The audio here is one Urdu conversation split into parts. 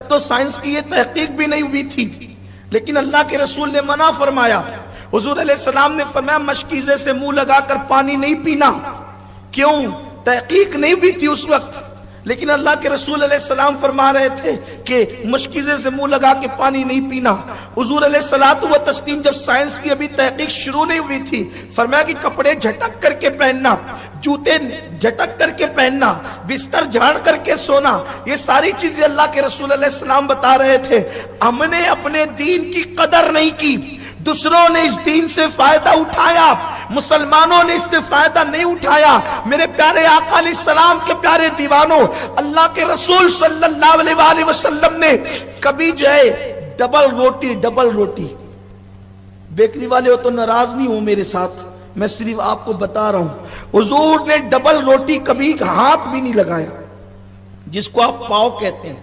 تو سائنس کی یہ تحقیق بھی نہیں ہوئی تھی، لیکن اللہ کے رسول نے منع فرمایا۔ حضور علیہ السلام نے فرمایا مشکیزے سے منہ لگا کر پانی نہیں پینا۔ کیوں؟ تحقیق نہیں ہوئی تھی اس وقت، لیکن اللہ کے رسول علیہ السلام فرما رہے تھے کہ مشکیزے سے منہ لگا کے پانی نہیں پینا۔ حضور علیہ السلام و تسلیم جب سائنس کی ابھی تحقیق شروع نہیں ہوئی تھی، فرمایا کہ کپڑے جھٹک کر کے پہننا، جوتے جھٹک کر کے پہننا، بستر جھاڑ کر کے سونا، یہ ساری چیزیں اللہ کے رسول علیہ السلام بتا رہے تھے۔ ہم نے اپنے دین کی قدر نہیں کی، دوسروں نے اس دین سے فائدہ اٹھایا، مسلمانوں نے اس سے فائدہ نہیں اٹھایا۔ میرے پیارے آقا علیہ السلام کے پیارے دیوانوں، اللہ کے رسول صلی اللہ علیہ وآلہ وسلم نے کبھی جو ہے ڈبل روٹی، بیکری والے ہو تو ناراض نہیں ہو میرے ساتھ، میں صرف آپ کو بتا رہا ہوں، حضور نے ڈبل روٹی کبھی ہاتھ بھی نہیں لگایا، جس کو آپ پاؤ کہتے ہیں،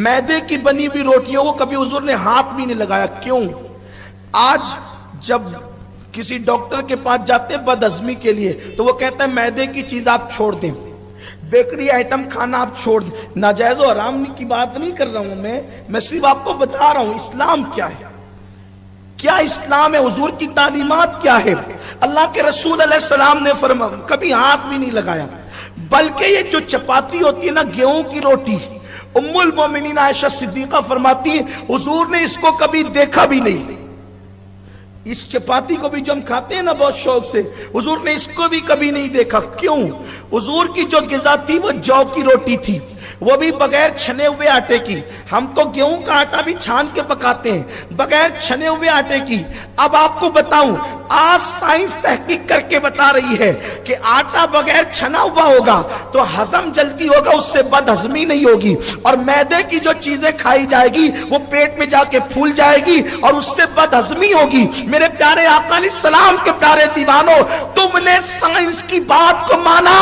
میدے کی بنی ہوئی روٹیوں کو کبھی حضور نے ہاتھ بھی نہیں لگایا۔ کیوں؟ آج جب کسی ڈاکٹر کے پاس جاتے ہیں بد ہضمی کے لیے تو وہ کہتا ہے میدے کی چیز آپ چھوڑ دیں، بیکری آئٹم کھانا آپ چھوڑ دیں۔ ناجائز و حرام کی بات نہیں کر رہا ہوں میں صرف آپ کو بتا رہا ہوں اسلام کیا ہے، کیا اسلام ہے، حضور کی تعلیمات کیا ہے۔ اللہ کے رسول علیہ السلام نے فرمایا کبھی ہاتھ بھی نہیں لگایا، بلکہ یہ جو چپاتی ہوتی ہے نا گیہوں کی روٹی، ام المومنین عائشہ صدیقہ فرماتی ہے حضور نے اس کو کبھی دیکھا بھی نہیں۔ اس چپاتی کو بھی جو ہم کھاتے ہیں نا بہت شوق سے، حضور نے اس کو بھی کبھی نہیں دیکھا۔ کیوں؟ حضور کی جو غذا تھی وہ جو کی روٹی تھی، وہ بھی بغیر چھنے ہوئے آٹے کی۔ ہم تو گیہوں کا آٹا بھی چھان کے پکاتے ہیں، بغیر چھنے ہوئے آٹے کی۔ اب آپ کو بتاؤں، آج سائنس تحقیق کر کے بتا رہی ہے کہ آٹا بغیر چھنا ہوا ہوگا تو ہضم جلدی ہوگا، اس سے بد ہضمی نہیں ہوگی، اور میدے کی جو چیزیں کھائی جائے گی وہ پیٹ میں جا کے پھول جائے گی اور اس سے بد ہضمی ہوگی۔ میرے پیارے آقا علیہ السلام کے پیارے دیوانوں، تم نے سائنس کی بات کو مانا،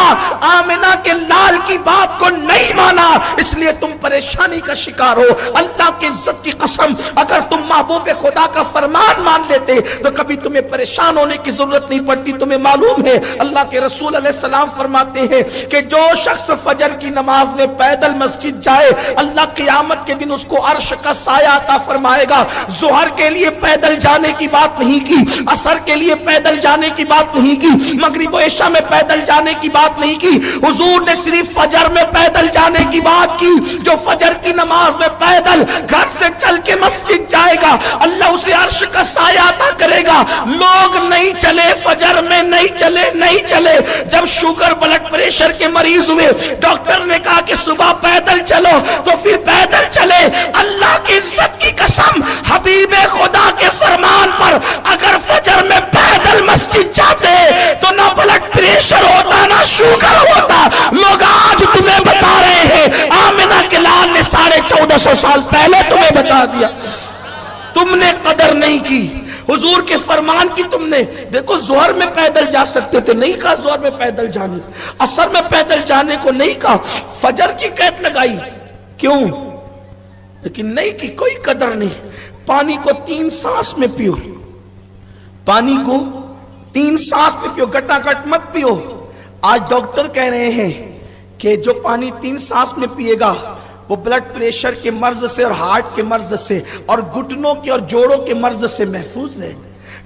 آمنہ کے لال کی بات کو نہیں مانا، اس لیے تم پریشانی کا شکار ہو۔ اللہ کی عزت کی قسم، اگر تم محبوب خدا کا فرمان مان لیتے تو کبھی تمہیں پریشان ہونے کی ضرورت نہیں پڑتی۔ تمہیں معلوم ہے اللہ کے رسول علیہ السلام فرماتے ہیں کہ جو شخص فجر کی نماز میں پیدل مسجد جائے اللہ قیامت کے دن اس کو عرش کا سایہ عطا فرمائے گا۔ ظہر کے لیے پیدل جانے کی بات نہیں کی، عصر کے لیے پیدل جانے کی بات نہیں کی، مغرب و عشاء میں پیدل جانے کی بات نہیں کی، حضور نے صرف فجر میں پیدل جانے کی بات کی۔ جو فجر کی نماز میں پیدل گھر سے چل کے مسجد جائے گا اللہ اسے عرش کا سایہ عطا کرے گا۔ لوگ نہیں چلے، فجر میں نہیں چلے۔ جب شوگر بلڈ پریشر کے مریض ہوئے ڈاکٹر نے کہا کہ صبح پیدل چلو تو پھر پیدل چلے۔ اللہ کی عزت کی قسم، حبیب خدا کے فرمان پر اگر فجر میں پیدل مسجد جاتے تو نہ بلڈ پریشر ہوتا نہ شوگر ہوتا۔ لوگ آج تمہیں بتا رہے ہیں، آمنہ کے لال نے 1450 سال پہلے تمہیں بتا دیا، تم نے قدر نہیں کی حضور کے فرمان کی۔ تم نے دیکھو ظہر میں پیدل جا سکتے تھے، نہیں کہا ظہر میں پیدل جانے، عصر میں پیدل جانے کو نہیں کہا، فجر کی قید لگائی، کیوں؟ لیکن نہیں کی، کوئی قدر نہیں۔ پانی کو 3 سانس میں پیو، پانی کو 3 سانس میں پیو، گٹا گٹ مت پیو۔ آج ڈاکٹر کہہ رہے ہیں کہ جو پانی 3 سانس میں پیے گا وہ بلڈ پریشر کے مرض سے اور ہارٹ کے مرض سے اور گھٹنوں کے اور جوڑوں کے مرض سے محفوظ رہے۔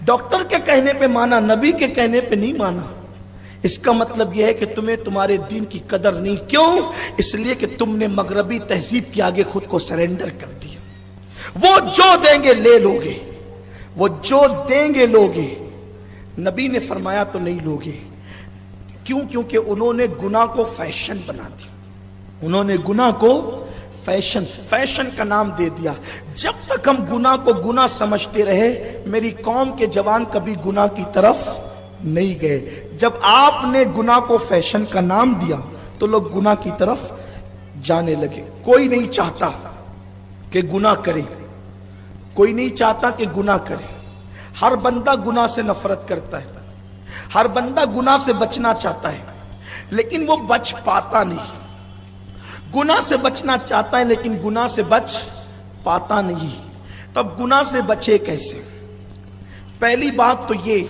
ڈاکٹر کے کہنے پہ مانا، نبی کے کہنے پہ نہیں مانا۔ اس کا مطلب یہ ہے کہ تمہیں تمہارے دین کی قدر نہیں۔ کیوں؟ اس لیے کہ تم نے مغربی تہذیب کے آگے خود کو سرنڈر کر دیا۔ وہ جو دیں گے لے لوگے، وہ جو دیں گے لوگے، نبی نے فرمایا تو نہیں لوگے۔ کیوں؟ کیونکہ انہوں نے گناہ کو فیشن بنا دیا، انہوں نے گناہ کو فیشن کا نام دے دیا۔ جب تک ہم گناہ کو گناہ سمجھتے رہے میری قوم کے جوان کبھی گناہ کی طرف نہیں گئے۔ جب آپ نے گناہ کو فیشن کا نام دیا تو لوگ گناہ کی طرف جانے لگے۔ کوئی نہیں چاہتا کہ گناہ کرے، کوئی نہیں چاہتا کہ گناہ کرے۔ ہر بندہ گناہ سے نفرت کرتا ہے، ہر بندہ گناہ سے بچنا چاہتا ہے، لیکن وہ بچ پاتا نہیں۔ گناہ سے بچنا چاہتا ہے لیکن گناہ سے بچ پاتا نہیں۔ تب گناہ سے بچے کیسے؟ پہلی بات تو یہ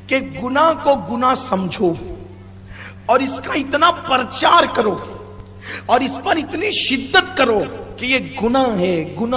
کہ گناہ کو گناہ سمجھو اور اس کا اتنا پرچار کرو اور اس پر اتنی شدت کرو کہ یہ گناہ ہے، گناہ